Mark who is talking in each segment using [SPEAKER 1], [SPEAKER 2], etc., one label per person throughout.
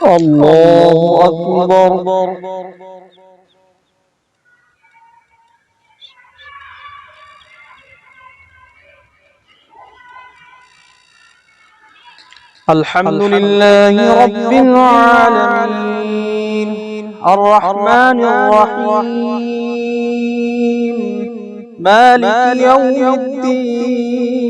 [SPEAKER 1] الله أكبر. الحمد لله رب العالمين الرحمن الرحيم مالك يوم الدين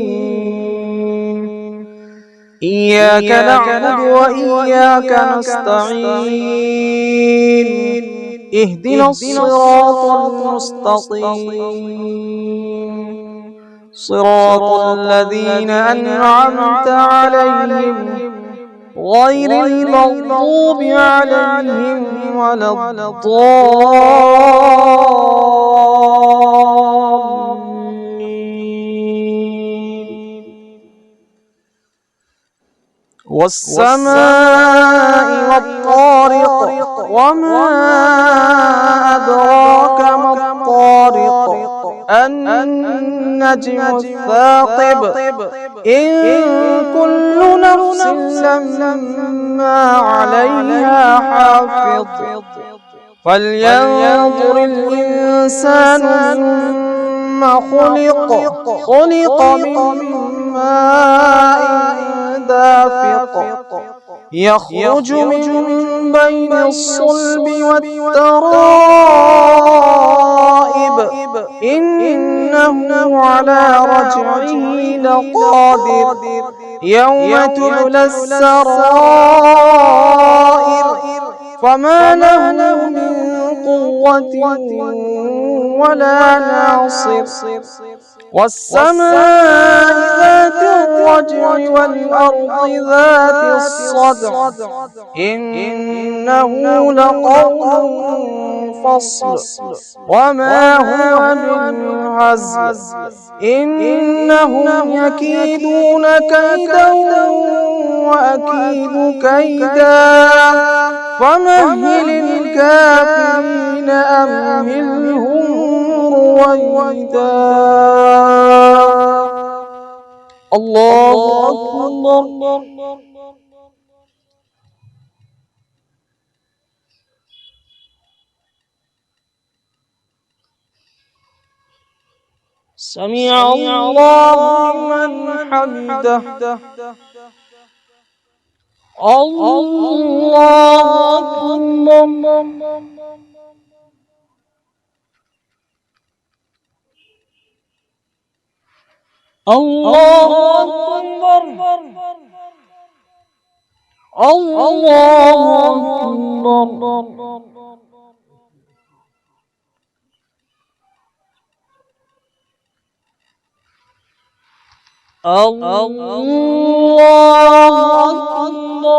[SPEAKER 1] إياك نعبد وإياك نستعين اهدنا الصراط المستقيم صراط الذين أنعمت عليهم غير المغضوب عليهم ولا الضالين. والسماء والطارق وما أدراك ما الطارق النجم الثاقب إن كل نفس لما عليها حافظ فلينظر الإنسان مما خلق من ماء دافق يخرج من بين الصلب والترائب إنه على رجعه لقادر يوم تبلى السرائر فما له من قوة ولا ناصر والسماء ذات الرجع والأرض ذات الصدع إنه لقول فصل وما هو بالهزل إنهم يكيدون كيدا وأكيد كيدا فمهل الكافرين أمهلهم رويدا. الله أكبر. سمع الله لمن حمده. الله أكبر. الله أكبر. الله أكبر. الله أكبر.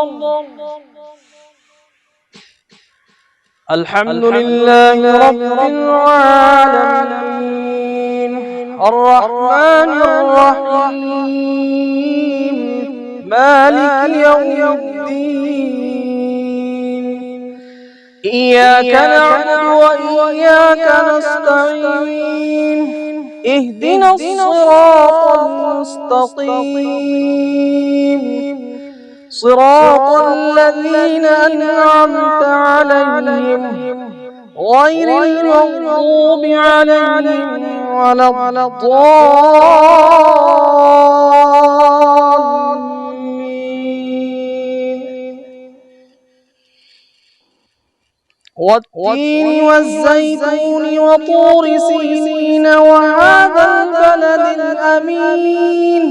[SPEAKER 1] الحمد لله رب العالمين الرحمن الرحيم مالك يوم الدين إياك نعبد وإياك نستعين اهدنا الصراط المستقيم صراط الذين أنعمت عليهم غير المغضوب عليهم ولا الضالين. والتين والزيتون وطور سينين وهذا البلد الأمين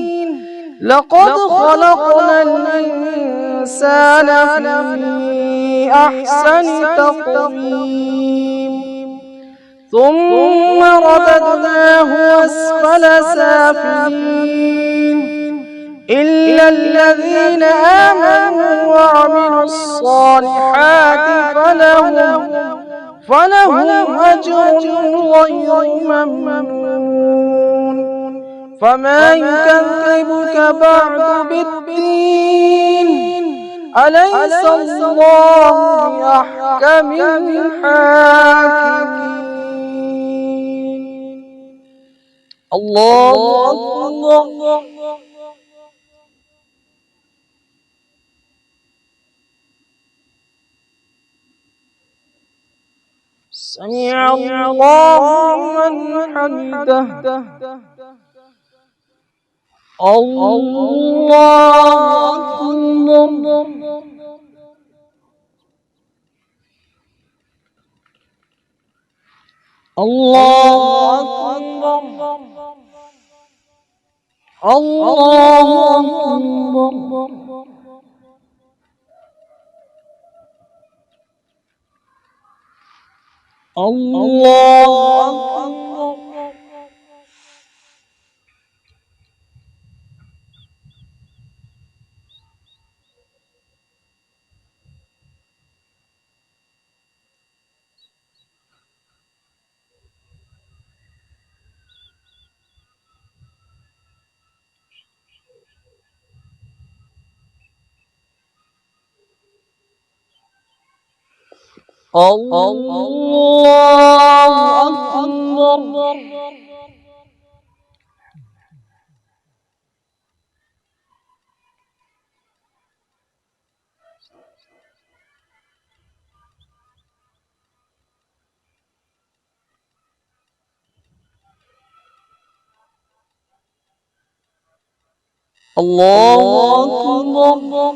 [SPEAKER 1] لقد خلقنا الإنسان في أحسن تقويم ثم رددناه أسفل سافلين إلا الذين آمنوا وعملوا الصالحات فلهم أجر غير ممنون فما يكذبك بعد بالدين أليس الله بأحكم الحاكمين. الله أكبر. سمع الله لمن حمده. الله أكبر. الله أكبر. الله أكبر. الله أكبر. الله أكبر. الله أكبر.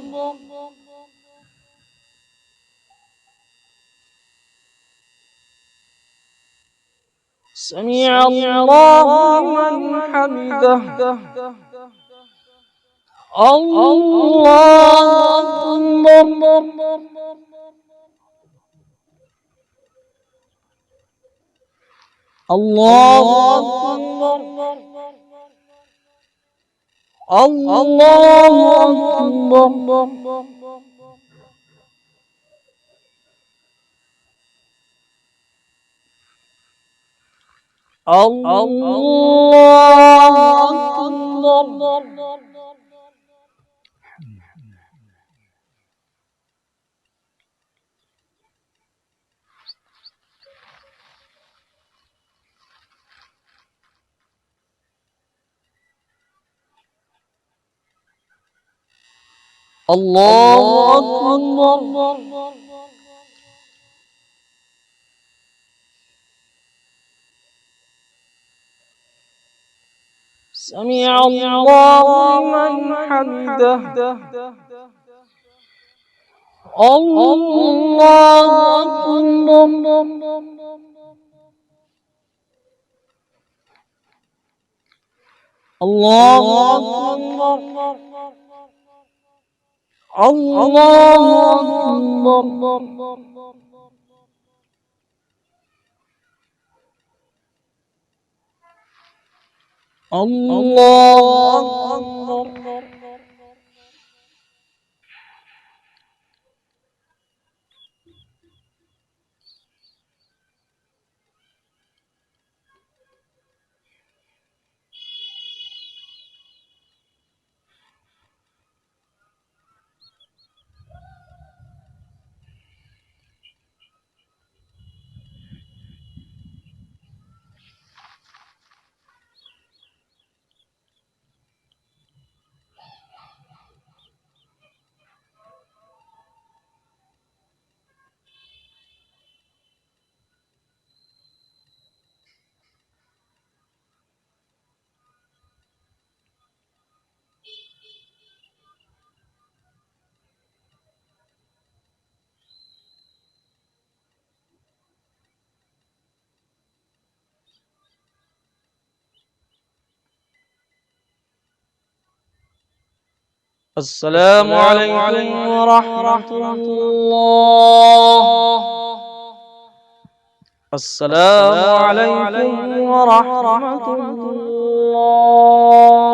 [SPEAKER 1] سمع الله لمن حمده. الله أكبر. الله أكبر. الله أكبر. الله أكبر. الله أكبر. سمع الله لمن حمده. الله أكبر. الله أكبر. الله أكبر. الله أكبر. السلام عليكم ورحمة الله. السلام عليكم ورحمة الله.